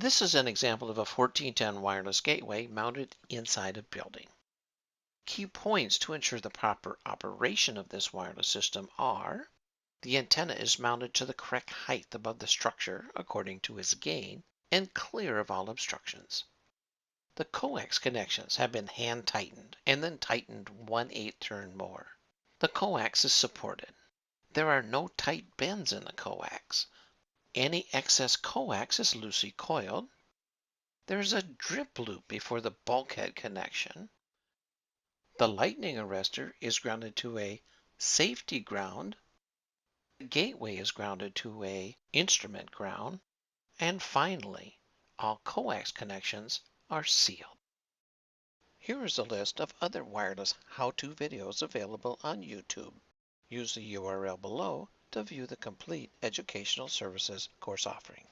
This is an example of a 1410 wireless gateway mounted inside a building. Key points to ensure the proper operation of this wireless system are: the antenna is mounted to the correct height above the structure according to its gain and clear of all obstructions. The coax connections have been hand tightened and then tightened 1/8 turn more. The coax is supported. There are no tight bends in the coax. Any excess coax is loosely coiled. There is a drip loop before the bulkhead connection. The lightning arrestor is grounded to a safety ground. The gateway is grounded to a instrument ground. And finally, all coax connections are sealed. Here is a list of other wireless how-to videos available on YouTube. Use the URL below to view the complete Educational Services course offering.